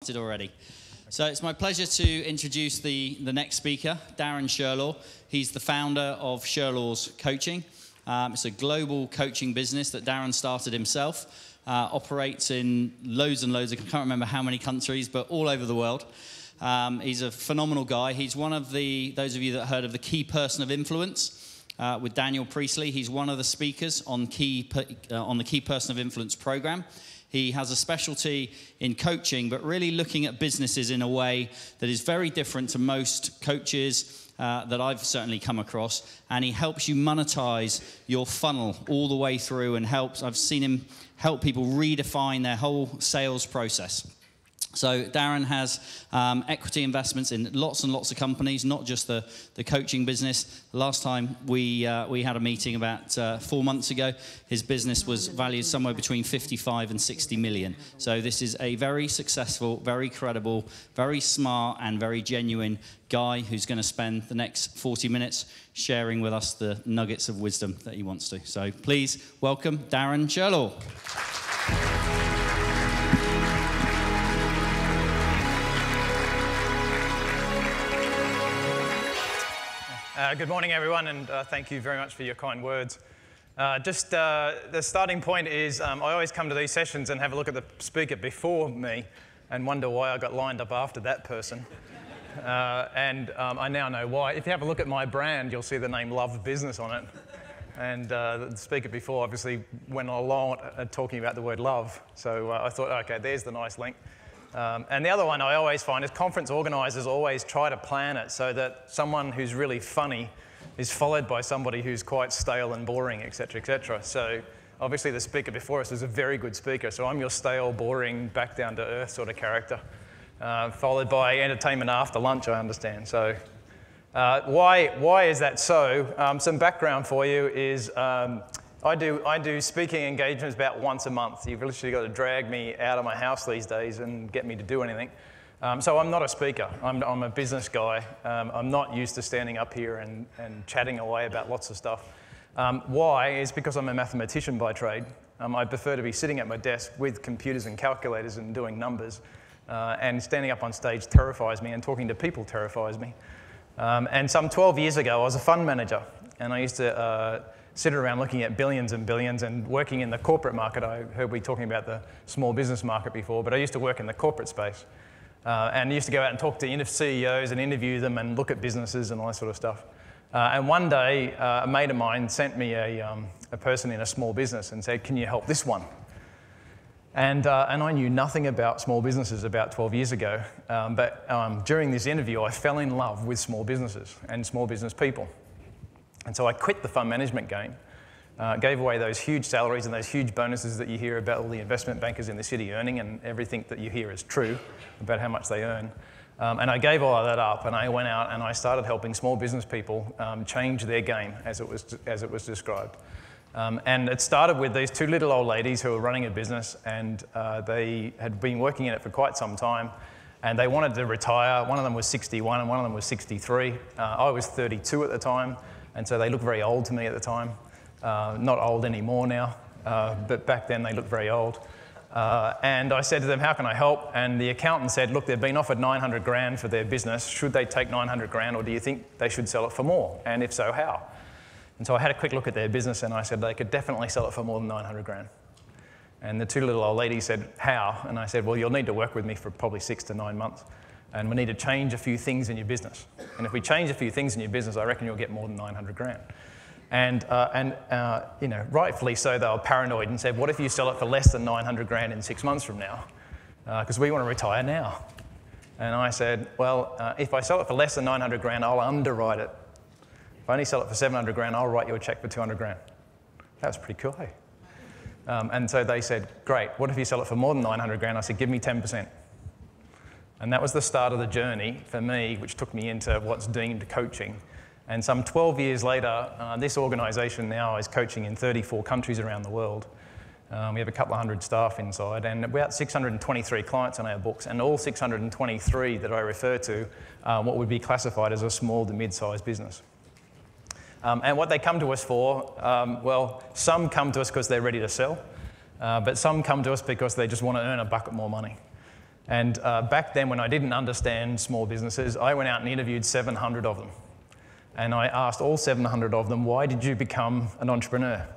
Already. So it's my pleasure to introduce the next speaker, Darren Sherlaw. He's the founder of Sherlaw's Coaching. It's a global coaching business that Darren started himself, operates in loads and loads of, I can't remember how many countries, but all over the world. He's a phenomenal guy. He's one of those of you that heard of the Key Person of Influence with Daniel Priestley. He's one of the speakers on the Key Person of Influence program. He has a specialty in coaching, but really looking at businesses in a way that is very different to most coaches that I've certainly come across. And he helps you monetize your funnel all the way through and I've seen him help people redefine their whole sales process. So Darren has equity investments in lots and lots of companies, not just the coaching business. The last time we had a meeting about 4 months ago, his business was valued somewhere between 55 and 60 million. So this is a very successful, very credible, very smart and very genuine guy who's going to spend the next 40 minutes sharing with us the nuggets of wisdom that he wants to. So please welcome Darren Sherlaw. Good morning, everyone, and thank you very much for your kind words. The starting point is I always come to these sessions and have a look at the speaker before me and wonder why I got lined up after that person. I now know why. If you have a look at my brand, you'll see the name Love Business on it. And the speaker before obviously went along talking about the word love. So I thought, okay, there's the nice link. And the other one I always find is conference organisers always try to plan it so that someone who's really funny is followed by somebody who's quite stale and boring, etc., etc. So obviously the speaker before us is a very good speaker. So I'm your stale, boring, back down to earth sort of character, followed by entertainment after lunch, I understand. So why is that so? Some background for you is I do speaking engagements about once a month. You've literally got to drag me out of my house these days and get me to do anything. So I'm not a speaker. I'm a business guy. I'm not used to standing up here and chatting away about lots of stuff. Why is because I'm a mathematician by trade. I prefer to be sitting at my desk with computers and calculators and doing numbers. And standing up on stage terrifies me, and talking to people terrifies me. And some 12 years ago, I was a fund manager, and I used to sit around looking at billions and billions and working in the corporate market. I heard we talking about the small business market before, but I used to work in the corporate space. And I used to go out and talk to CEOs and interview them and look at businesses and all that sort of stuff. And one day, a mate of mine sent me a person in a small business and said, "Can you help this one?" And I knew nothing about small businesses about 12 years ago. But during this interview, I fell in love with small businesses and small business people. And so I quit the fund management game, gave away those huge salaries and those huge bonuses that you hear about all the investment bankers in the city earning, and everything that you hear is true about how much they earn. And I gave all of that up, and I went out and I started helping small business people change their game, as it was described. And it started with these two little old ladies who were running a business, and they had been working in it for quite some time. And they wanted to retire. One of them was 61 and one of them was 63. I was 32 at the time. And so they looked very old to me at the time. Not old anymore now, but back then they looked very old. And I said to them, "How can I help?" And the accountant said, "Look, they've been offered 900 grand for their business. Should they take 900 grand, or do you think they should sell it for more? And if so, how?" And so I had a quick look at their business, and I said they could definitely sell it for more than 900 grand. And the two little old ladies said, "How?" And I said, "Well, you'll need to work with me for probably 6 to 9 months. And we need to change a few things in your business. And if we change a few things in your business, I reckon you'll get more than 900 grand. And rightfully so, they were paranoid and said, "What if you sell it for less than 900 grand in 6 months from now? Because we want to retire now." And I said, "Well, if I sell it for less than 900 grand, I'll underwrite it. If I only sell it for 700 grand, I'll write you a check for 200 grand. That was pretty cool, hey? And so they said, "Great, what if you sell it for more than 900 grand? I said, "Give me 10%. And that was the start of the journey for me, which took me into what's deemed coaching. And some 12 years later, this organisation now is coaching in 34 countries around the world. We have a couple of hundred staff inside and about 623 clients on our books, and all 623 that I refer to what would be classified as a small to mid-sized business. And what they come to us for, well, some come to us because they're ready to sell, but some come to us because they just want to earn a bucket more money. And back then, when I didn't understand small businesses, I went out and interviewed 700 of them. And I asked all 700 of them, why did you become an entrepreneur?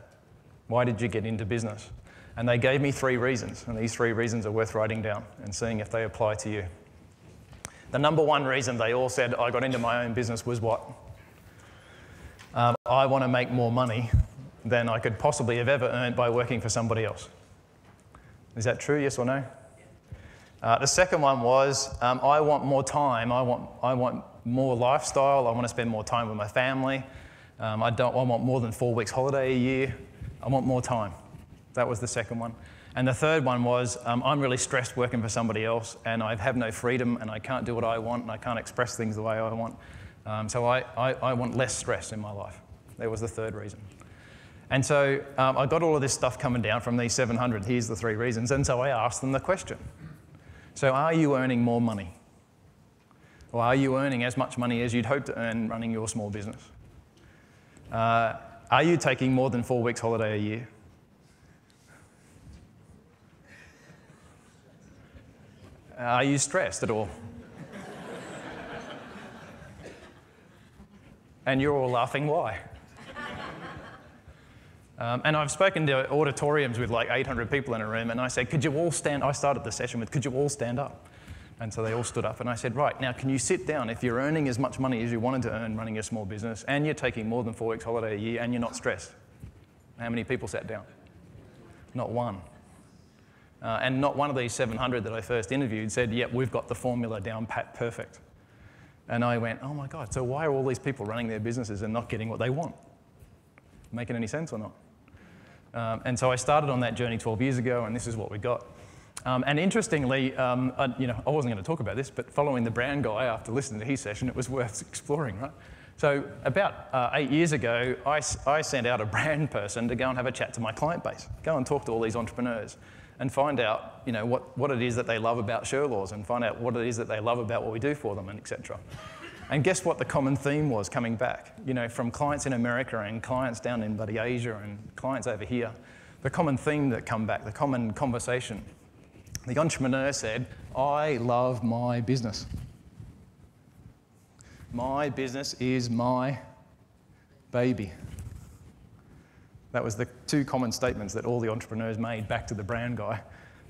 Why did you get into business? And they gave me 3 reasons, and these 3 reasons are worth writing down and seeing if they apply to you. The number 1 reason they all said I got into my own business was what? I want to make more money than I could possibly have ever earned by working for somebody else. Is that true, yes or no? The second one was, I want more time, I want more lifestyle, I want to spend more time with my family, I want more than 4 weeks holiday a year, I want more time. That was the second one. And the third one was, I'm really stressed working for somebody else and I have no freedom and I can't do what I want and I can't express things the way I want. So I want less stress in my life. That was the third reason. And so I got all of this stuff coming down from these 700. Here's the 3 reasons. And so I asked them the question. So are you earning more money? Or are you earning as much money as you'd hope to earn running your small business? Are you taking more than 4 weeks holiday a year? Are you stressed at all? And you're all laughing, why? And I've spoken to auditoriums with like 800 people in a room, and I said, could you all stand? I started the session with, could you all stand up? And so they all stood up, and I said, right, now can you sit down if you're earning as much money as you wanted to earn running a small business, and you're taking more than 4 weeks holiday a year, and you're not stressed? How many people sat down? Not one. And not one of these 700 that I first interviewed said, yep, we've got the formula down pat perfect. And I went, oh my God, so why are all these people running their businesses and not getting what they want? Making any sense or not? And so I started on that journey 12 years ago, and this is what we got. And interestingly, I wasn't going to talk about this, but following the Brown guy after listening to his session, it was worth exploring, right? So about 8 years ago, I sent out a brand person to go and have a chat to my client base, go and talk to all these entrepreneurs and find out what it is that they love about Sherlaws and find out what it is that they love about what we do for them, and etc. And guess what the common theme was coming back? From clients in America and clients down in bloody Asia and clients over here, the common theme that come back, the common conversation. The entrepreneur said, I love my business. My business is my baby. That was the 2 common statements that all the entrepreneurs made back to the brand guy.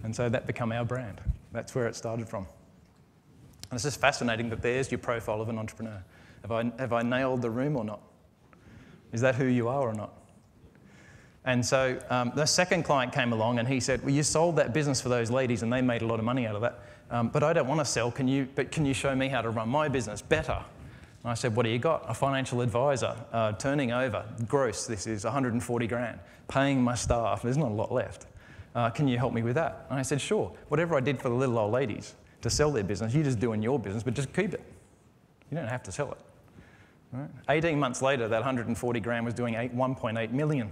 And so that became our brand. That's where it started from. And it's just fascinating that there's your profile of an entrepreneur. Have I nailed the room or not? Is that who you are or not? And so the second client came along and he said, well, you sold that business for those ladies and they made a lot of money out of that. But I don't want to sell. Can you show me how to run my business better? And I said, what do you got? A financial advisor, turning over, gross, this is 140 grand, paying my staff, there's not a lot left. Can you help me with that? And I said, sure. Whatever I did for the little old ladies to sell their business, you just do in your business, but just keep it. You don't have to sell it. Right? 18 months later, that 140 grand was doing 1.8 million.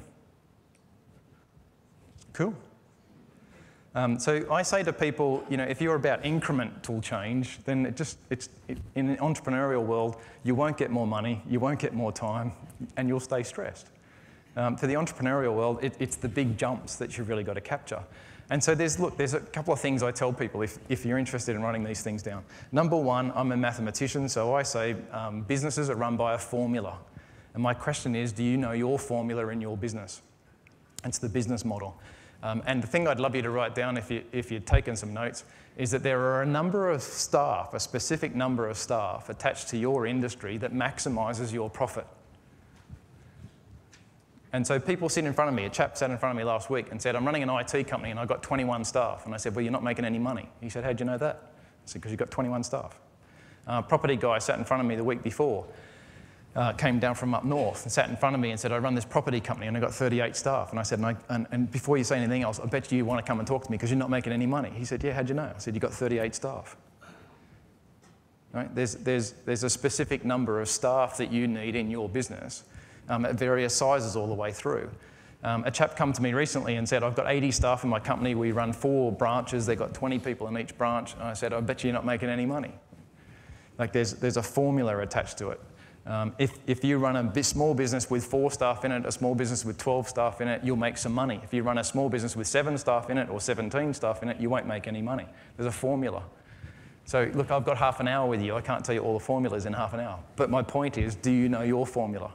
Cool. So I say to people, if you're about incremental change, then in the entrepreneurial world, you won't get more money, you won't get more time, and you'll stay stressed. For the entrepreneurial world, it's the big jumps that you've really got to capture. And so there's a couple of things I tell people if you're interested in running these things down. Number 1, I'm a mathematician, so I say businesses are run by a formula. And my question is, do you know your formula in your business? It's the business model. And the thing I'd love you to write down if you've taken some notes is that there are a number of staff, a specific number of staff attached to your industry that maximises your profit. And so people sit in front of me, a chap sat in front of me last week and said, I'm running an IT company and I've got 21 staff. And I said, well, you're not making any money. He said, how'd you know that? I said, because you've got 21 staff. Property guy sat in front of me the week before, came down from up north and sat in front of me and said, I run this property company and I've got 38 staff. And I said, and before you say anything else, I bet you want to come and talk to me because you're not making any money. He said, yeah, how'd you know? I said, you've got 38 staff. Right? There's a specific number of staff that you need in your business at various sizes all the way through. A chap come to me recently and said, I've got 80 staff in my company, we run 4 branches, they've got 20 people in each branch. And I said, I bet you're not making any money. Like there's a formula attached to it. If you run a small business with 4 staff in it, a small business with 12 staff in it, you'll make some money. If you run a small business with 7 staff in it or 17 staff in it, you won't make any money. There's a formula. So look, I've got half an hour with you. I can't tell you all the formulas in half an hour. But my point is, do you know your formula?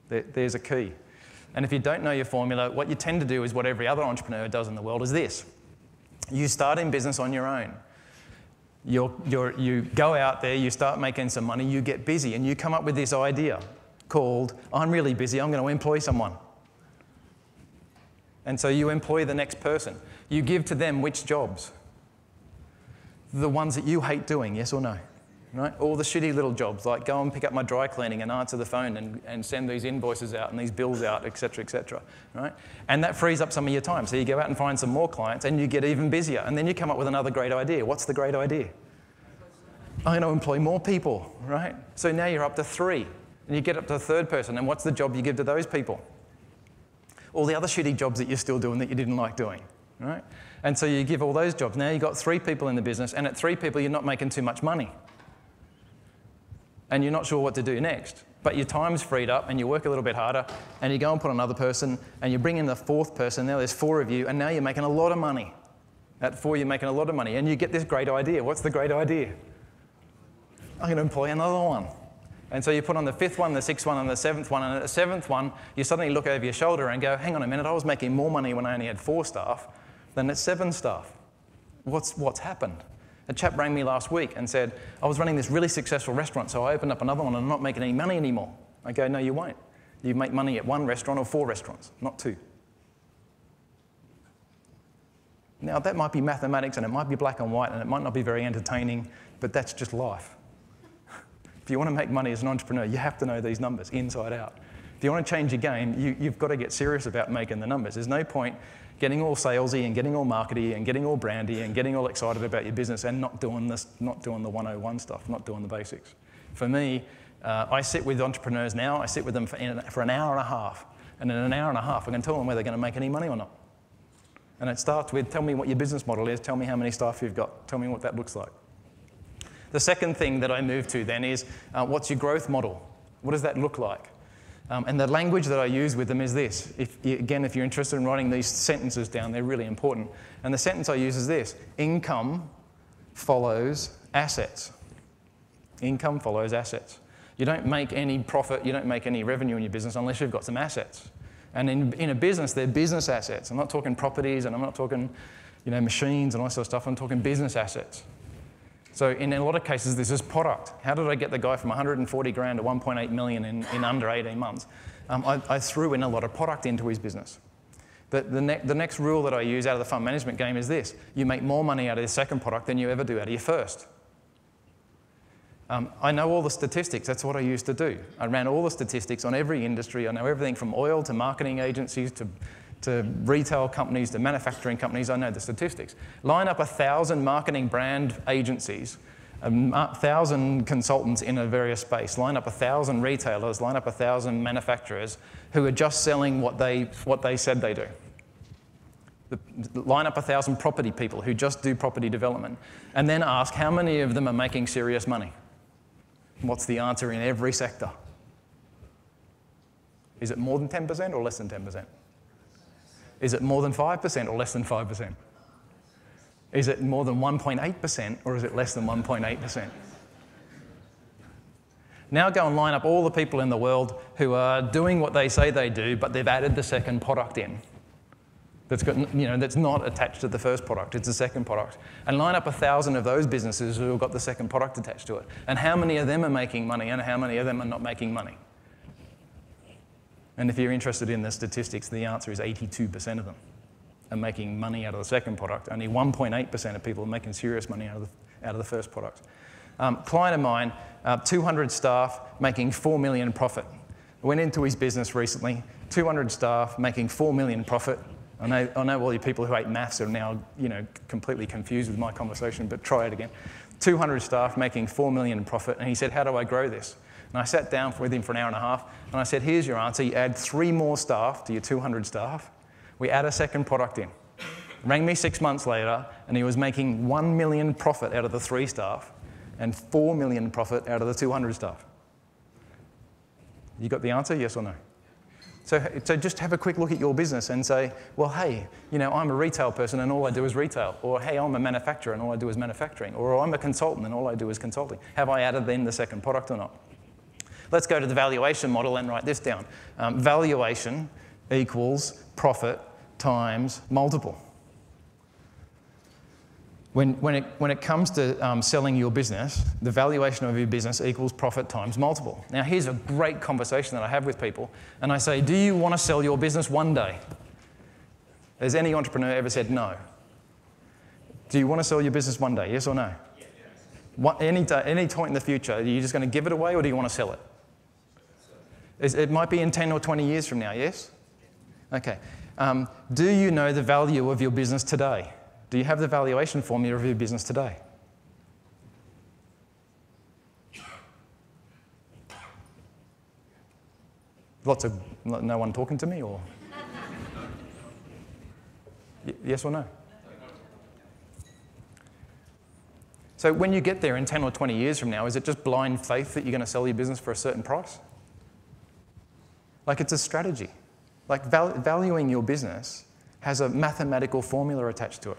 There's a key. And if you don't know your formula, what you tend to do is what every other entrepreneur does in the world is this. You start in business on your own. You go out there, you start making some money, you get busy, and you come up with this idea called, I'm really busy, I'm going to employ someone. And so you employ the next person. You give to them which jobs? The ones that you hate doing, yes or no? Right? All the shitty little jobs, like go and pick up my dry cleaning and answer the phone and send these invoices out and these bills out, et cetera, right? And that frees up some of your time. So you go out and find some more clients and you get even busier. And then you come up with another great idea. What's the great idea? I'm going to employ more people, right? So now you're up to 3. And you get up to the 3rd person. And what's the job you give to those people? All the other shitty jobs that you're still doing that you didn't like doing, right? And so you give all those jobs. Now you've got 3 people in the business. And at 3 people, you're not making too much money. And you're not sure what to do next. But your time's freed up and you work a little bit harder and you go and put another person and you bring in the 4th person. Now there's 4 of you and now you're making a lot of money. At 4, you're making a lot of money and you get this great idea. What's the great idea? I'm going to employ another one. And so you put on the 5th one, the 6th one and the 7th one, and at the 7th one, you suddenly look over your shoulder and go, hang on a minute, I was making more money when I only had 4 staff than at 7 staff. What's happened? A chap rang me last week and said, I was running this really successful restaurant, so I opened up another one and I'm not making any money anymore. I go, no, you won't. You make money at 1 restaurant or 4 restaurants, not 2. Now, that might be mathematics and it might be black and white and it might not be very entertaining, but that's just life. If you want to make money as an entrepreneur, you have to know these numbers inside out. If you want to change your game, you've got to get serious about making the numbers. There's no point getting all salesy and getting all markety and getting all brandy and getting all excited about your business and not doing the 101 stuff, not doing the basics. For me, I sit with entrepreneurs now. I sit with them for an hour and a half. And in an hour and a half, I can tell them whether they're going to make any money or not. And it starts with, tell me what your business model is, tell me how many staff you've got, tell me what that looks like. The second thing that I move to then is, what's your growth model? What does that look like? And the language that I use with them is this. If you're interested in writing these sentences down, they're really important. And the sentence I use is this: income follows assets. Income follows assets. You don't make any profit, you don't make any revenue in your business unless you've got some assets. And in a business, they're business assets. I'm not talking properties and I'm not talking machines and all that sort of stuff. I'm talking business assets. So in a lot of cases, this is product. How did I get the guy from 140 grand to 1.8 million in under 18 months? I threw in a lot of product into his business. But the next rule that I use out of the fund management game is this: you make more money out of your second product than you ever do out of your first. I know all the statistics. That's what I used to do. I ran all the statistics on every industry. I know everything from oil to marketing agencies to retail companies to manufacturing companies. I know the statistics. Line up 1,000 marketing brand agencies, 1,000 consultants in a various space. Line up 1,000 retailers. Line up 1,000 manufacturers who are just selling what they said they do. Line up 1,000 property people who just do property development, and then ask how many of them are making serious money. What's the answer in every sector? Is it more than 10% or less than 10%? Is it more than 5% or less than 5%? Is it more than 1.8% or is it less than 1.8%? Now go and line up all the people in the world who are doing what they say they do, but they've added the second product in. That's not attached to the first product, it's the second product. And line up 1,000 of those businesses who have got the second product attached to it. And how many of them are making money and how many of them are not making money? And if you're interested in the statistics, the answer is 82% of them are making money out of the second product. Only 1.8% of people are making serious money out of the first product. Client of mine, 200 staff, making 4 million profit. I went into his business recently, 200 staff, making 4 million profit. I know all you people who hate maths are now completely confused with my conversation, but try it again. 200 staff making 4 million in profit, and he said, how do I grow this? And I sat down with him for an hour and a half, and I said, here's your answer. You add 3 more staff to your 200 staff. We add a second product in. Rang me 6 months later, and he was making 1 million profit out of the 3 staff and 4 million profit out of the 200 staff. You got the answer, yes or no? So just have a quick look at your business and say, well, hey, I'm a retail person and all I do is retail. Or, hey, I'm a manufacturer and all I do is manufacturing. Or I'm a consultant and all I do is consulting. Have I added in the second product or not? Let's go to the valuation model and write this down. Valuation equals profit times multiple. When it comes to selling your business, the valuation of your business equals profit times multiple. Now, here's a great conversation that I have with people, and I say, do you want to sell your business one day? Has any entrepreneur ever said no? Do you want to sell your business one day, yes or no? Yes. Any time in the future, are you just going to give it away or do you want to sell it? It might be in 10 or 20 years from now, yes? Okay. Do you know the value of your business today? Do you have the valuation formula of your business today? No one talking to me, or? Yes or no? So when you get there in 10 or 20 years from now, is it just blind faith that you're going to sell your business for a certain price? Like, it's a strategy. Like, valuing your business has a mathematical formula attached to it.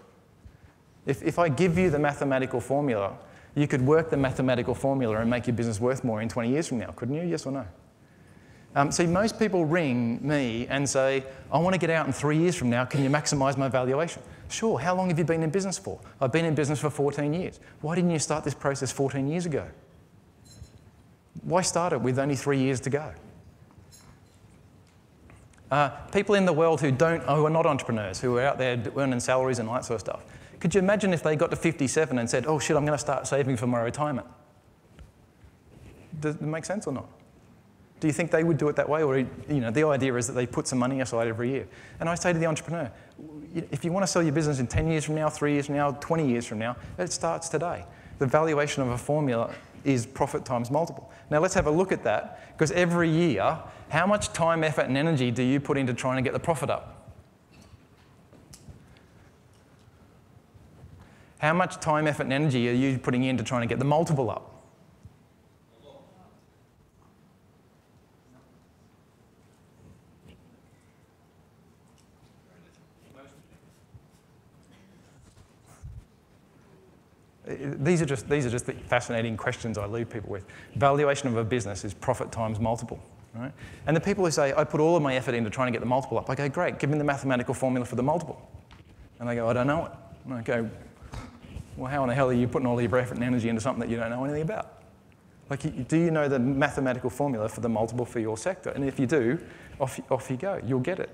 If I give you the mathematical formula, you could work the mathematical formula and make your business worth more in 20 years from now, couldn't you? Yes or no? See, most people ring me and say, I want to get out in 3 years from now, can you maximise my valuation? Sure, how long have you been in business for? I've been in business for 14 years. Why didn't you start this process 14 years ago? Why start it with only 3 years to go? People in the world who are not entrepreneurs, who are out there earning salaries and all that sort of stuff, could you imagine if they got to 57 and said, oh shit, I'm going to start saving for my retirement? Does it make sense or not? Do you think they would do it that way? Or, the idea is that they put some money aside every year. And I say to the entrepreneur, if you want to sell your business in 10 years from now, 3 years from now, 20 years from now, it starts today. The valuation of a formula is profit times multiple. Now let's have a look at that, because every year, how much time, effort and energy do you put into trying to get the profit up? How much time, effort and energy are you putting into trying to get the multiple up? These are just the fascinating questions I leave people with. Valuation of a business is profit times multiple. Right? And the people who say, I put all of my effort into trying to get the multiple up, I go, great, give me the mathematical formula for the multiple. And they go, I don't know it. And I go, well, how in the hell are you putting all your effort and energy into something that you don't know anything about? Like, do you know the mathematical formula for the multiple for your sector? And if you do, off you go. You'll get it.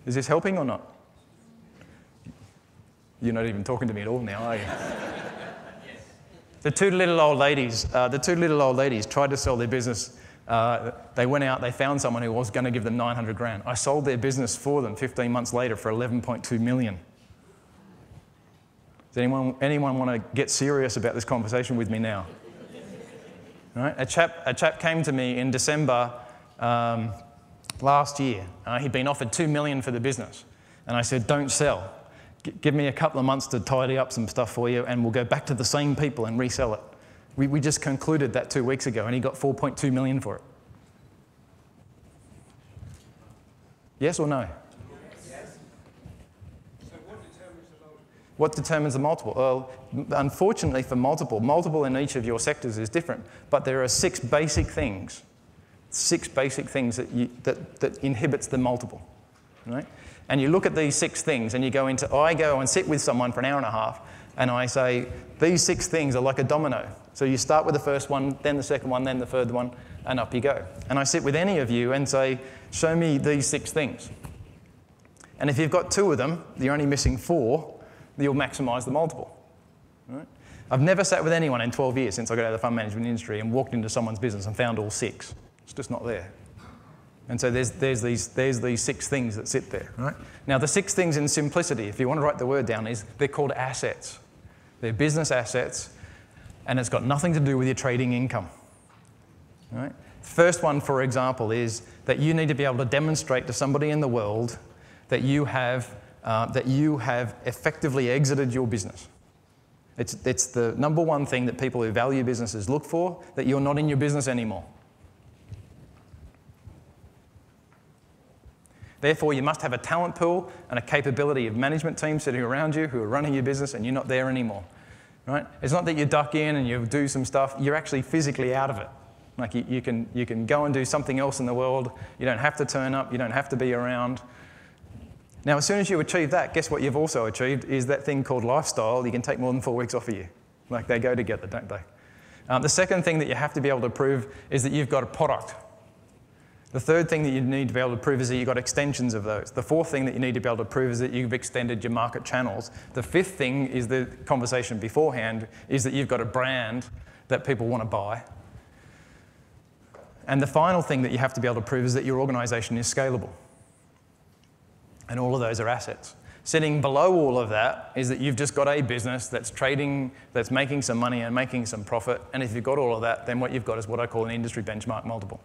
Is this helping or not? You're not even talking to me at all now, are you? The two little old ladies tried to sell their business. They went out, they found someone who was going to give them 900 grand. I sold their business for them 15 months later for 11.2 million. Does anyone want to get serious about this conversation with me now? Right? A chap came to me in December last year. He'd been offered 2 million for the business. And I said, don't sell. Give me a couple of months to tidy up some stuff for you and we'll go back to the same people and resell it. We just concluded that 2 weeks ago and he got 4.2 million for it. Yes or no? Yes. So what determines the multiple? What determines the multiple? Well, unfortunately for multiple in each of your sectors is different, but there are 6 basic things. 6 basic things that inhibits the multiple, right? And you look at these 6 things and I go and sit with someone for an hour and a half and I say, these 6 things are like a domino. So you start with the first one, then the second one, then the third one, and up you go. And I sit with any of you and say, show me these 6 things. And if you've got 2 of them, you're only missing 4, you'll maximise the multiple. Right? I've never sat with anyone in 12 years since I got out of the fund management industry and walked into someone's business and found all 6. It's just not there. And so there's these 6 things that sit there, right? Now the 6 things in simplicity, if you want to write the word down, they're called assets. They're business assets, and it's got nothing to do with your trading income, right? First one, for example, is that you need to be able to demonstrate to somebody in the world that you have effectively exited your business. It's the number one thing that people who value businesses look for, that you're not in your business anymore. Therefore, you must have a talent pool and a capability of management team sitting around you who are running your business, and you're not there anymore. Right? It's not that you duck in and you do some stuff. You're actually physically out of it. Like you can go and do something else in the world. You don't have to turn up. You don't have to be around. Now, as soon as you achieve that, guess what you've also achieved is that thing called lifestyle. You can take more than 4 weeks off a year. Like they go together, don't they? The second thing that you have to be able to prove is that you've got a product. The third thing that you need to be able to prove is that you've got extensions of those. The fourth thing that you need to be able to prove is that you've extended your market channels. The fifth thing is the conversation beforehand, is that you've got a brand that people want to buy. And the final thing that you have to be able to prove is that your organisation is scalable. And all of those are assets. Sitting below all of that is that you've just got a business that's trading, that's making some money and making some profit. And if you've got all of that, then what you've got is what I call an industry benchmark multiple.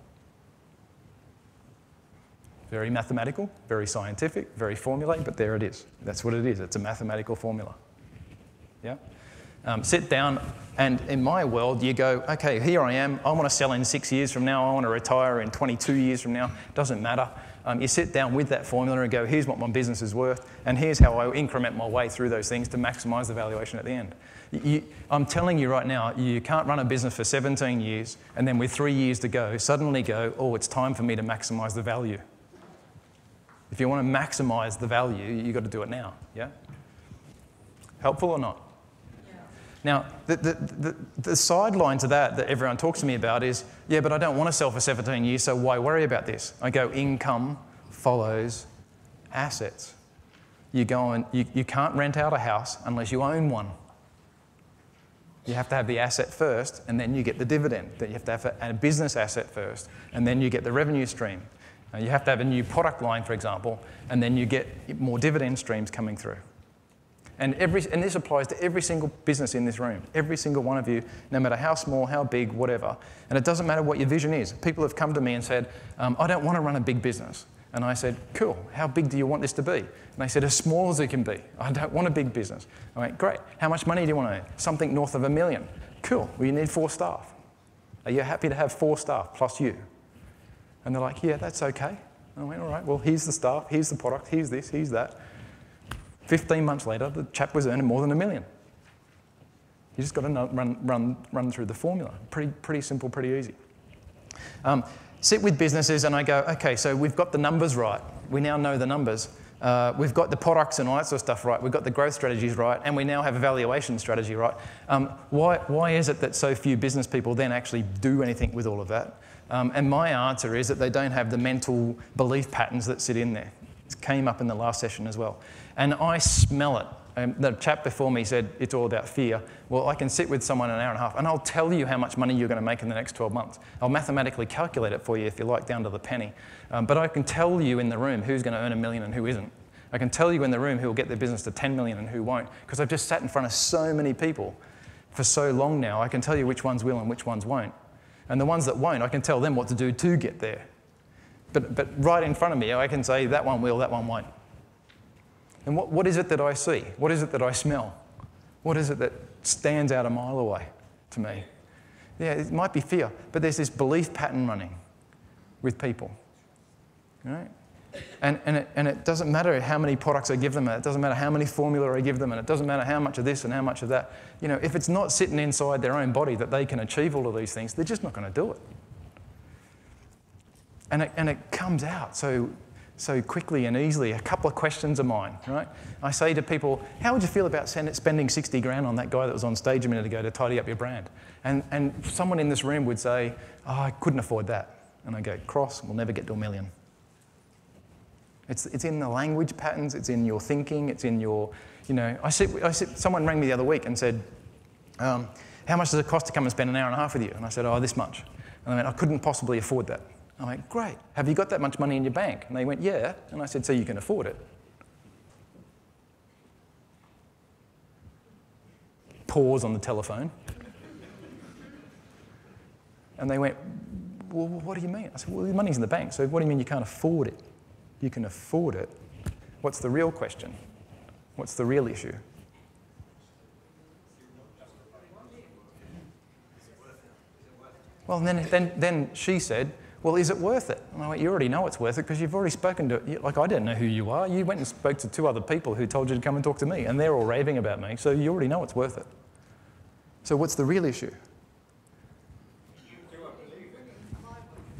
Very mathematical, very scientific, very formulaic, but there it is. That's what it is. It's a mathematical formula. Yeah? Sit down, and in my world, you go, okay, here I am. I want to sell in 6 years from now. I want to retire in 22 years from now. Doesn't matter. You sit down with that formula and go, here's what my business is worth, and here's how I increment my way through those things to maximize the valuation at the end. I'm telling you right now, you can't run a business for 17 years and then with 3 years to go, suddenly go, oh, it's time for me to maximize the value. If you want to maximize the value, you've got to do it now, yeah? Helpful or not? Yeah. Now, the sideline to that everyone talks to me about is, yeah, but I don't want to sell for 17 years, so why worry about this? I go, income follows assets. You go and you can't rent out a house unless you own one. You have to have the asset first, and then you get the dividend. Then you have to have a business asset first, and then you get the revenue stream. You have to have a new product line, for example, and then you get more dividend streams coming through. And this applies to every single business in this room, every single one of you, no matter how small, how big, whatever. And it doesn't matter what your vision is. People have come to me and said, I don't want to run a big business. And I said, cool, how big do you want this to be? And they said, as small as it can be. I don't want a big business. I went, great. How much money do you want to earn? Something north of $1 million. Cool, well, you need 4 staff. Are you happy to have 4 staff plus you? And they're like, yeah, that's okay. I went, all right, well, here's the staff, here's the product, here's this, here's that. 15 months later, the chap was earning more than $1 million. You just got to run through the formula. Pretty simple, pretty easy. Sit with businesses and I go, okay, so we've got the numbers right. We now know the numbers. We've got the products and all that sort of stuff right. We've got the growth strategies right, and we now have a valuation strategy right. Why is it that so few business people then actually do anything with all of that? And my answer is that they don't have the mental belief patterns that sit in there. It came up in the last session as well. And I smell it. The chap before me said it's all about fear. Well, I can sit with someone an hour and a half and I'll tell you how much money you're going to make in the next 12 months. I'll mathematically calculate it for you if you like, down to the penny. But I can tell you in the room who's going to earn $1 million and who isn't. I can tell you in the room who will get their business to 10 million and who won't. Because I've just sat in front of so many people for so long now, I can tell you which ones will and which ones won't. And the ones that won't, I can tell them what to do to get there. But right in front of me, I can say that one will, that one won't. And what is it that I see? What is it that I smell? What is it that stands out a mile away to me? Yeah, it might be fear, but there's this belief pattern running with people. Right? And it doesn't matter how many products I give them, and it doesn't matter how many formula I give them, and it doesn't matter how much of this and how much of that. You know, if it's not sitting inside their own body that they can achieve all of these things, they're just not going to do it. And it comes out so quickly and easily. A couple of questions of mine, right? I say to people, how would you feel about spending 60 grand on that guy that was on stage a minute ago to tidy up your brand? And someone in this room would say, oh, I couldn't afford that. And I go, cross, we'll never get to $1 million. It's in the language patterns, it's in your thinking, it's in your, you know, someone rang me the other week and said, how much does it cost to come and spend an hour and a half with you? And I said, oh, this much. And I went, I couldn't possibly afford that. I went, great. Have you got that much money in your bank? And they went, yeah. And I said, so you can afford it. Pause on the telephone. And they went, well, what do you mean? I said, well, the money's in the bank, so what do you mean you can't afford it? You can afford it. What's the real question? What's the real issue? Well, then she said, Well, is it worth it? And I went, you already know it's worth it because you've already spoken to, like, I didn't know who you are. You went and spoke to 2 other people who told you to come and talk to me, and they're all raving about me, so you already know it's worth it. So what's the real issue?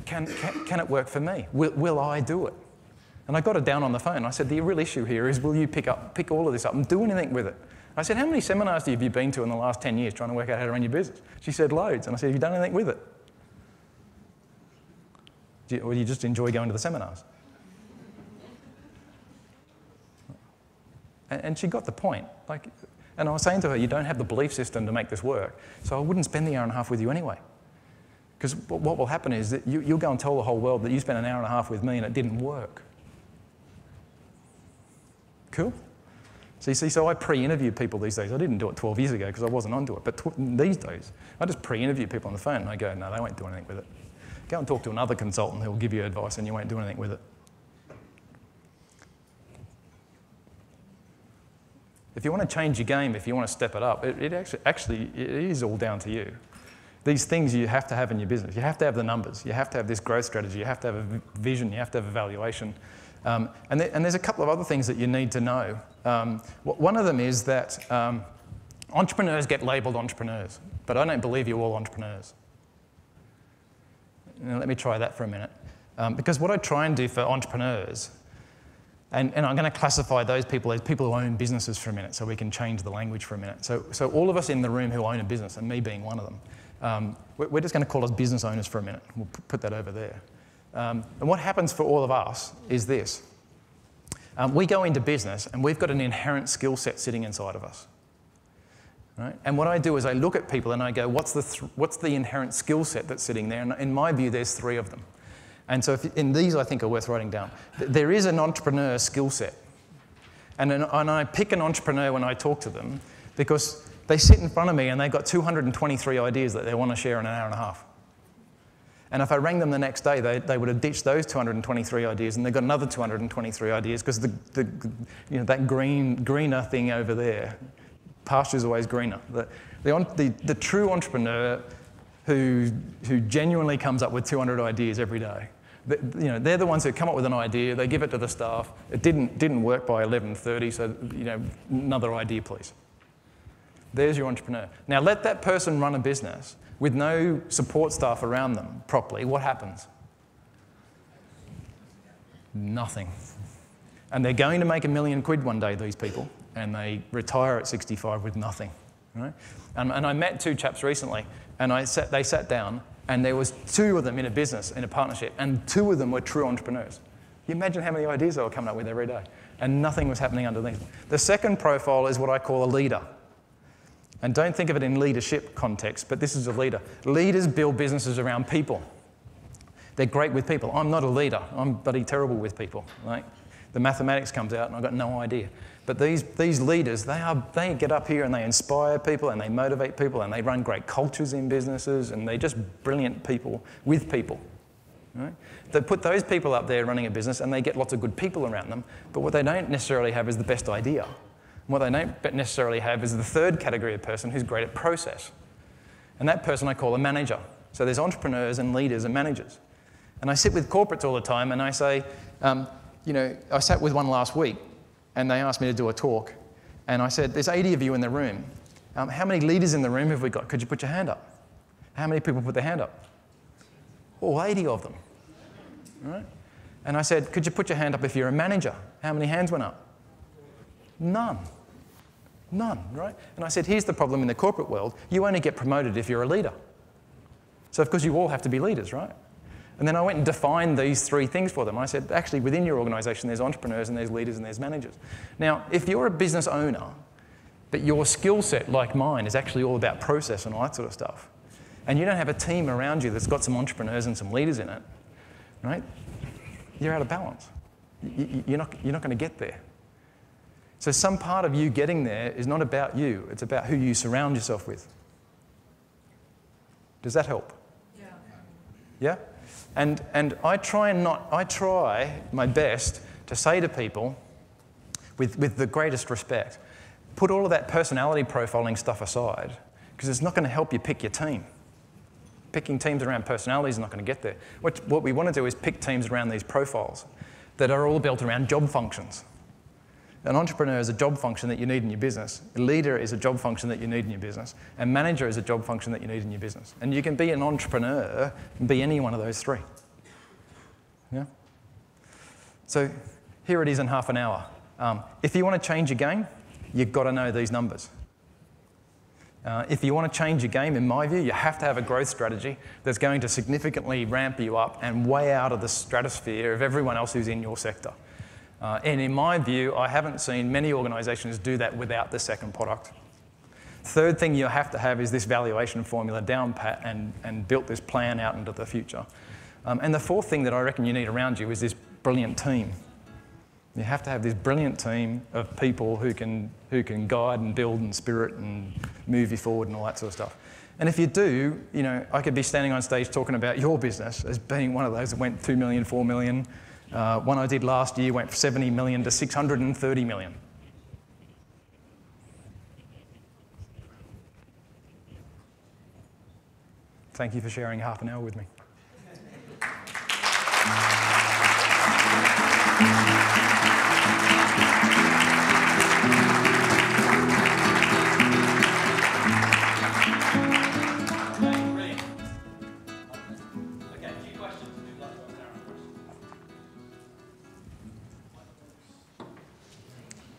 Can it work for me? Will I do it? And I got her down on the phone. I said, the real issue here is, will you pick all of this up and do anything with it? I said, how many seminars have you been to in the last 10 years trying to work out how to run your business? She said, loads. And I said, have you done anything with it? Or do you just enjoy going to the seminars? And she got the point. And I was saying to her, you don't have the belief system to make this work, so I wouldn't spend the hour and a half with you anyway. Because what will happen is that you'll go and tell the whole world that you spent an hour and a half with me and it didn't work. Cool? So you see, so I pre-interview people these days. I didn't do it 12 years ago because I wasn't onto it, but these days, I just pre-interview people on the phone and I go, no, they won't do anything with it. Go and talk to another consultant who will give you advice and you won't do anything with it. If you want to change your game, if you want to step it up, it is all down to you. These things you have to have in your business. You have to have the numbers. You have to have this growth strategy. You have to have a vision. You have to have evaluation. And there's a couple of other things that you need to know. One of them is that entrepreneurs get labelled entrepreneurs, but I don't believe you're all entrepreneurs. Now, let me try that for a minute. Because what I try and do for entrepreneurs, and I'm going to classify those people as people who own businesses for a minute so we can change the language for a minute. So all of us in the room who own a business, and me being one of them, we're just going to call us business owners for a minute. We'll put that over there. And what happens for all of us is this. We go into business and we've got an inherent skill set sitting inside of us. Right? And what I do is I look at people and I go, what's the inherent skill set that's sitting there? And in my view, there's 3 of them. And so in these, I think, are worth writing down. There is an entrepreneur skill set. And I pick an entrepreneur when I talk to them because they sit in front of me and they've got 223 ideas that they want to share in an hour and a half. And if I rang them the next day, they would have ditched those 223 ideas and they've got another 223 ideas because that greener thing over there, pasture's always greener. The true entrepreneur who genuinely comes up with 200 ideas every day, they're the ones who come up with an idea, they give it to the staff, it didn't work by 11:30, so another idea please. There's your entrepreneur. Now let that person run a business with no support staff around them properly, what happens? Nothing. And they're going to make £1 million one day, these people, and they retire at 65 with nothing. Right? And I met 2 chaps recently, and they sat down, and there was 2 of them in a business, in a partnership, and 2 of them were true entrepreneurs. You imagine how many ideas they were coming up with every day, and nothing was happening underneath. The second profile is what I call a leader. And don't think of it in leadership context, but this is a leader. Leaders build businesses around people. They're great with people. I'm not a leader. I'm bloody terrible with people. Right? The mathematics comes out and I've got no idea. But these leaders, they get up here and they inspire people and they motivate people and they run great cultures in businesses and they're just brilliant people with people. Right? They put those people up there running a business and they get lots of good people around them, but what they don't necessarily have is the best idea. What they don't necessarily have is the third category of person who's great at process. And that person I call a manager. So there's entrepreneurs and leaders and managers. And I sit with corporates all the time and I say, I sat with one last week and they asked me to do a talk. And I said, there's 80 of you in the room. How many leaders in the room have we got? Could you put your hand up? How many people put their hand up? All 80 of them. Right? And I said, could you put your hand up if you're a manager? How many hands went up? None. None, right? And I said, here's the problem in the corporate world. You only get promoted if you're a leader. So of course you all have to be leaders, right? And then I went and defined these 3 things for them. I said, actually, within your organisation, there's entrepreneurs and there's leaders and there's managers. Now, if you're a business owner, but your skill set, like mine, is actually all about process and all that sort of stuff, and you don't have a team around you that's got some entrepreneurs and some leaders in it, right? You're out of balance. You're not going to get there. So some part of you getting there is not about you, it's about who you surround yourself with. Does that help? Yeah? Yeah? And I try my best to say to people, with the greatest respect, put all of that personality profiling stuff aside, because it's not going to help you pick your team. Picking teams around personalities is not going to get there. What we want to do is pick teams around these profiles that are all built around job functions. An entrepreneur is a job function that you need in your business. A leader is a job function that you need in your business. A manager is a job function that you need in your business. And you can be an entrepreneur and be any one of those three. Yeah? So here it is in half an hour. If you want to change your game, you've got to know these numbers. If you want to change your game, in my view, you have to have a growth strategy that's going to significantly ramp you up and way out of the stratosphere of everyone else who's in your sector. And in my view, I haven't seen many organisations do that without the second product. Third thing you have to have is this valuation formula down pat and built this plan out into the future. And the fourth thing that I reckon you need around you is this brilliant team. You have to have this brilliant team of people who can guide and build and spirit and move you forward and all that sort of stuff. And if you do, you know, I could be standing on stage talking about your business as being one of those that went 2 million, 4 million. One I did last year went from 70 million to 630 million. Thank you for sharing half an hour with me.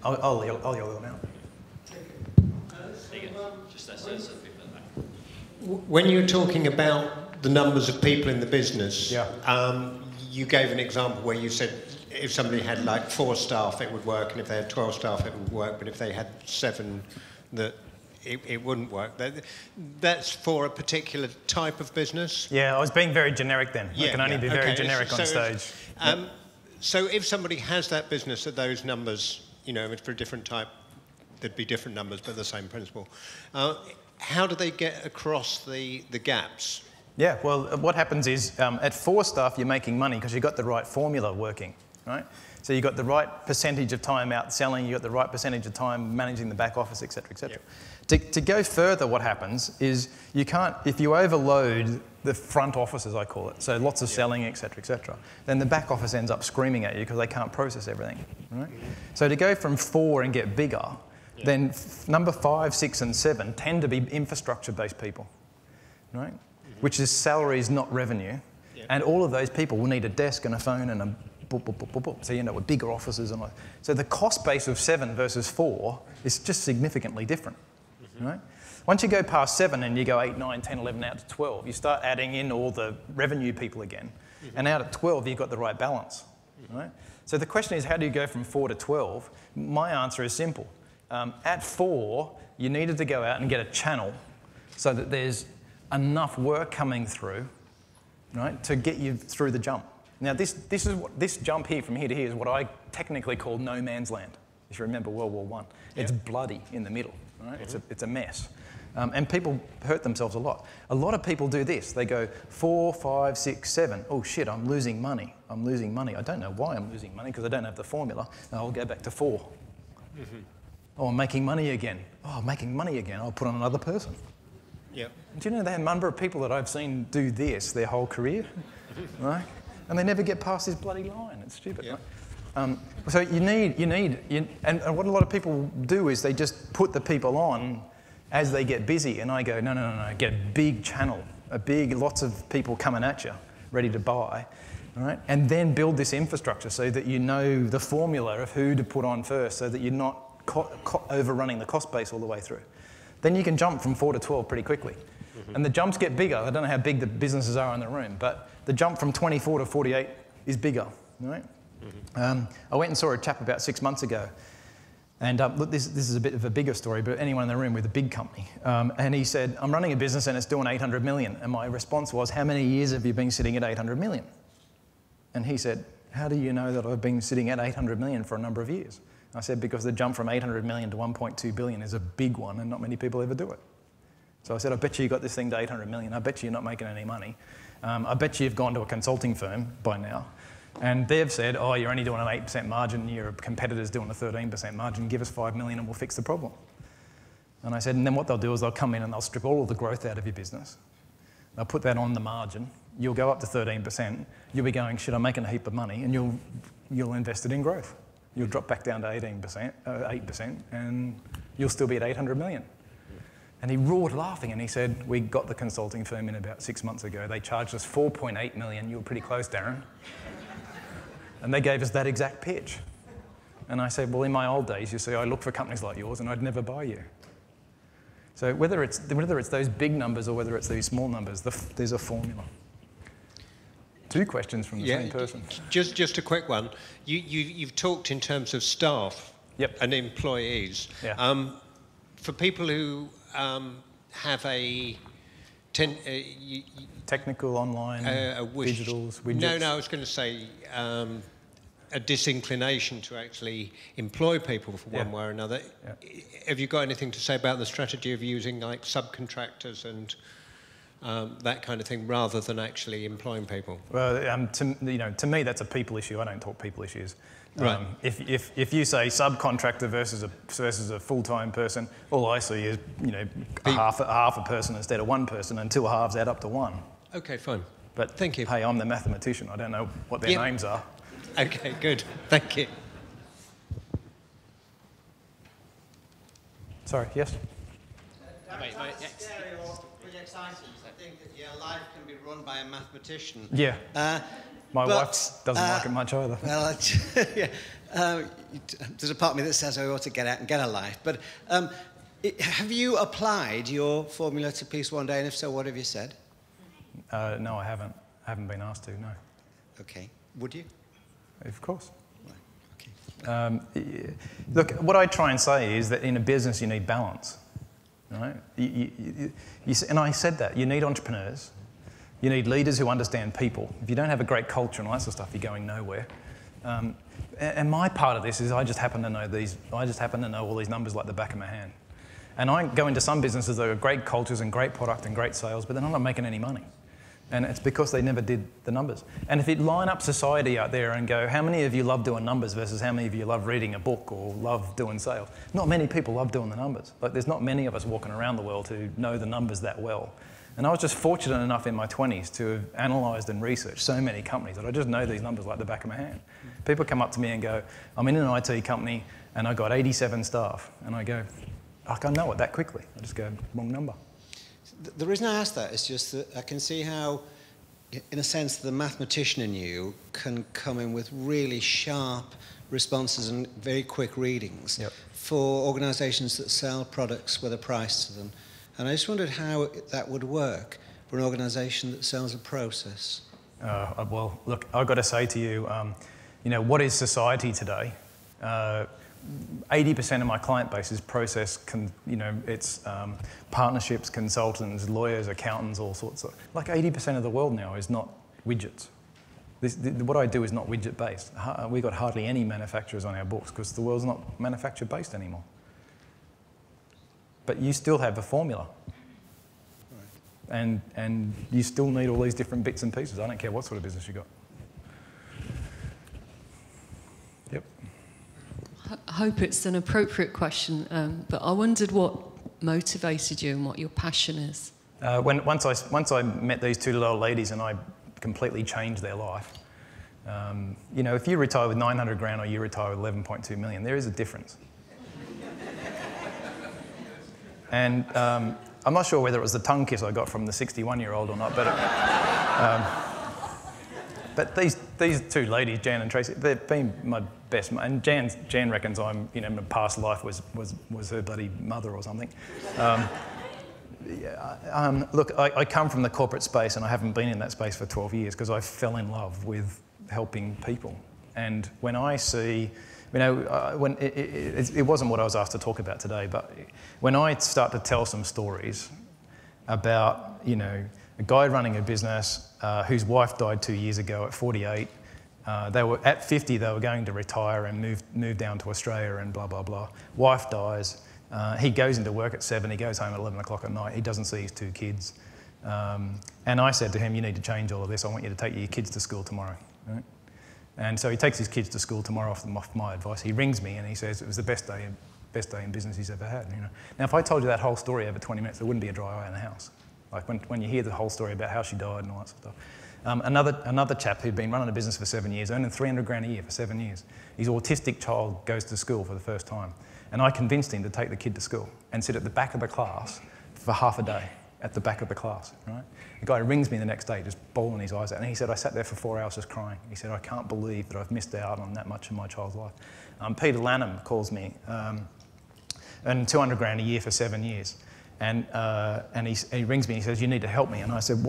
I'll yell them out. When you're talking about the numbers of people in the business, Yeah. You gave an example where you said if somebody had like 4 staff, it would work, and if they had 12 staff, it would work, but if they had 7, that it wouldn't work. That's for a particular type of business? Yeah, I was being very generic then. I can only be very generic on stage. So if somebody has that business at those numbers, you know, it's for a different type, there'd be different numbers, but the same principle. How do they get across the gaps? Yeah, well, what happens is at 4 staff, you're making money because you've got the right formula working, right? So you've got the right percentage of time out selling, you've got the right percentage of time managing the back office, et cetera, et cetera. Yep. To go further, what happens is you can't, if you overload the front office, as I call it, so lots of selling, et cetera, then the back office ends up screaming at you because they can't process everything, right? So to go from 4 and get bigger, then number 5, 6, and 7 tend to be infrastructure-based people, right? Which is salaries, not revenue. Yeah. And all of those people will need a desk and a phone and a boop, boop, boop, boop, boop. So you end up with bigger offices. And all. So the cost base of 7 versus 4 is just significantly different, right? Once you go past 7 and you go 8, 9, 10, 11 out to 12, you start adding in all the revenue people again. And out at 12, you've got the right balance, right? So the question is, how do you go from 4 to 12? My answer is simple. At 4, you needed to go out and get a channel so that there's enough work coming through, right, to get you through the jump. Now, this jump here from here to here is what I technically call no man's land. If you remember World War I, it's bloody in the middle, right? It's a mess, and people hurt themselves a lot. A lot of people do this. They go 4, 5, 6, 7. Oh shit, I'm losing money. I'm losing money. I don't know why I'm losing money because I don't have the formula. I'll go back to 4. Oh, I'm making money again. Oh, I'm making money again. I'll put on another person. Yeah. Do you know the number of people that I've seen do this their whole career, right? And they never get past this bloody line. It's stupid, right? So you need, and what a lot of people do is they just put the people on as they get busy. And I go, no, get a big channel, lots of people coming at you, ready to buy, all right? And then build this infrastructure so that you know the formula of who to put on first, so that you're not overrunning the cost base all the way through. Then you can jump from 4 to 12 pretty quickly. And the jumps get bigger. I don't know how big the businesses are in the room, but the jump from 24 to 48 is bigger, right? I went and saw a chap about 6 months ago. And look, this is a bit of a bigger story, but anyone in the room with a big company. And he said, I'm running a business and it's doing 800 million. And my response was, how many years have you been sitting at 800 million? And he said, how do you know that I've been sitting at 800 million for a number of years? I said, because the jump from 800 million to 1.2 billion is a big one and not many people ever do it. So I said, I bet you got this thing to 800 million. I bet you're not making any money. I bet you've gone to a consulting firm by now. And they've said, oh, you're only doing an 8% margin, your competitor's doing a 13% margin, give us 5 million and we'll fix the problem. And I said, and then what they'll do is they'll come in and they'll strip all of the growth out of your business. They'll put that on the margin. You'll go up to 13%. You'll be going, shit, I'm making a heap of money, and you'll invest it in growth. You'll drop back down to 8%, and you'll still be at 800 million. And he roared laughing, and he said, we got the consulting firm in about 6 months ago. They charged us 4.8 million. You were pretty close, Darren. And they gave us that exact pitch. And I said, well, in my old days, you see, I looked for companies like yours, and I'd never buy you. So whether it's those big numbers or whether it's these small numbers, there's a formula. 2 questions from the same person. Just a quick one. You've talked in terms of staff and employees. Yeah. For people who have a technical, online, digitals, widgets. No, I was going to say a disinclination to actually employ people for one way or another. Yeah. Have you got anything to say about the strategy of using like subcontractors and that kind of thing rather than actually employing people? Well, to me, that's a people issue. I don't talk people issues. Right. If you say subcontractor versus a full-time person, all I see is half a person instead of one person, and 2 halves add up to 1. Okay, fine. But thank you. Hey, I'm the mathematician. I don't know what their names are. Okay, good. Thank you. Sorry. Yes. Really exciting. I think that your life can be run by a mathematician. Yeah. My wife doesn't like it much either. Well, there's a part of me that says I ought to get out and get a life. But have you applied your formula to Peace One Day? And if so, what have you said? No, I haven't. I haven't been asked to, no. Okay. Would you? Of course. Right. Okay. Look, what I try and say is that in a business you need balance. Right? And I said that. You need entrepreneurs. You need leaders who understand people. If you don't have a great culture and all that sort of stuff, you're going nowhere. And my part of this is I just happen to know all these numbers like the back of my hand. And I go into some businesses that have great cultures and great product and great sales, but they're not making any money. And it's because they never did the numbers. And if you line up society out there and go, how many of you love doing numbers versus how many of you love reading a book or love doing sales? Not many people love doing the numbers. Like, there's not many of us walking around the world who know the numbers that well. And I was just fortunate enough in my 20s to have analysed and researched so many companies that I just know these numbers like the back of my hand. People come up to me and go, I'm in an IT company and I got 87 staff. And I go, I can't know it that quickly. I just go, wrong number. The reason I ask that is just that I can see how, in a sense, the mathematician in you can come in with really sharp responses and very quick readings for organisations that sell products with a price to them. And I just wondered how that would work for an organisation that sells a process. Well, look, I've got to say to you, what is society today? 80% of my client base is process, it's partnerships, consultants, lawyers, accountants, all sorts of... Like 80% of the world now is not widgets. What I do is not widget-based. We've got hardly any manufacturers on our books because the world's not manufacturer-based anymore. But you still have a formula. Right. And you still need all these different bits and pieces. I don't care what sort of business you've got. Yep. I hope it's an appropriate question, but I wondered what motivated you and what your passion is. Once I met these 2 little old ladies and I completely changed their life. If you retire with 900 grand or you retire with 11.2 million, there is a difference. And I'm not sure whether it was the tongue kiss I got from the 61-year-old or not, but these 2 ladies, Jan and Tracy, they've been my best. And Jan reckons my past life was her bloody mother or something. Look, I come from the corporate space and I haven't been in that space for 12 years because I fell in love with helping people. And when I see... when it wasn't what I was asked to talk about today, but when I start to tell some stories about, a guy running a business whose wife died 2 years ago at 48, they were at 50, they were going to retire and move down to Australia and blah, blah, blah. Wife dies. He goes into work at 7, he goes home at 11 o'clock at night, he doesn't see his 2 kids. And I said to him, you need to change all of this, I want you to take your kids to school tomorrow. Right? And so he takes his kids to school tomorrow off my advice. He rings me and he says it was the best day in business he's ever had. Now, if I told you that whole story over 20 minutes, there wouldn't be a dry eye in the house. Like when you hear the whole story about how she died and all that sort of stuff. Another chap who'd been running a business for 7 years, earning 300 grand a year for 7 years. His autistic child goes to school for the first time. And I convinced him to take the kid to school and sit at the back of the class for half a day, at the back of the class, right? The guy rings me the next day, just bawling his eyes out. And he said, I sat there for 4 hours just crying. He said, I can't believe that I've missed out on that much in my child's life. Peter Lanham calls me, earning 200 grand a year for 7 years. And he rings me and he says, you need to help me. And I said,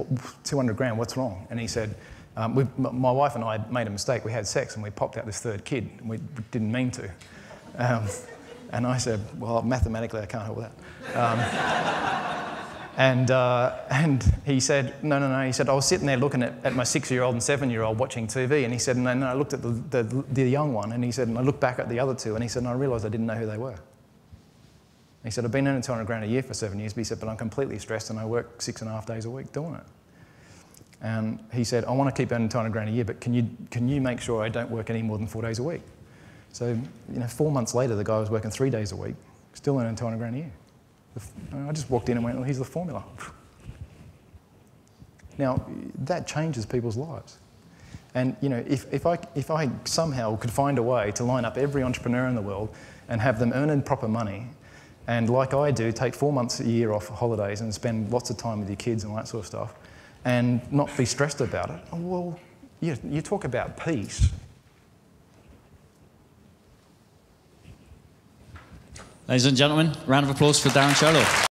200 grand, what's wrong? And he said, my wife and I had made a mistake. We had sex and we popped out this third kid. And we didn't mean to. And I said, well, mathematically, I can't help with that. And he said, no. He said, I was sitting there looking at my 6-year-old and 7-year-old watching TV. And he said, and I looked at the young one. And he said, and I looked back at the other two. And he said, and I realised I didn't know who they were. He said, I've been earning 200 grand a year for 7 years, but he said, but I'm completely stressed and I work 6.5 days a week doing it. And he said, I want to keep earning 200 grand a year, but can you make sure I don't work any more than 4 days a week? So, 4 months later, the guy was working 3 days a week, still earning 200 grand a year. I just walked in and went, well, here's the formula. Now, that changes people's lives. And, if I somehow could find a way to line up every entrepreneur in the world and have them earning proper money, and like I do, take 4 months a year off holidays and spend lots of time with your kids and all that sort of stuff, and not be stressed about it, well, you talk about peace. Ladies and gentlemen, round of applause for Darren Sherlock.